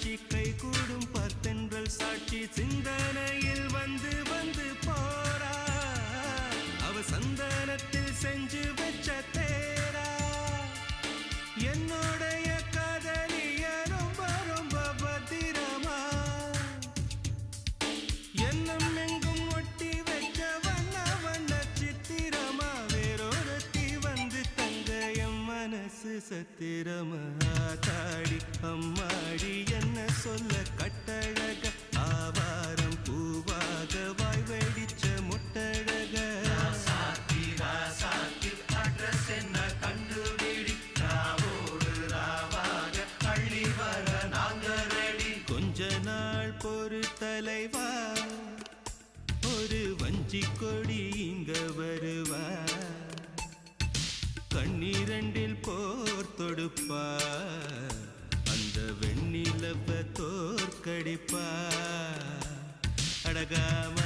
காட்சி கை கூடும் பத்தென்றல் சாட்சி சிந்தனையில் வந்து வந்து போரா அவ சந்தனத்தில் செஞ்சு வச்ச தேரா என்னுடைய காதலிய ரொம்ப ரொம்ப பத்திரமா என்னும் எங்கும் ஒட்டி வச்ச வண்ண வண்ண சித்திரமா வேறொருத்தி வந்து தங்க என் மனசு சத்திரமா தாடி அம்மாடி என்ன சொல்ல கட்டழக ஆவாரம் பூவாக வாய் வெடிச்ச முட்டழக அட்ரஸ் என்ன கண்டுபிடி ராவோடு ராவாக அள்ளி வர நாங்க ரெடி கொஞ்ச நாள் பொறு தலைவா ஒரு வஞ்சி கொடி இங்க வருவா கண்ணீரண்டில் போர் தொடுப்பா அந்த வெண்ணிலவ தோற்கடிப்பா அடகாம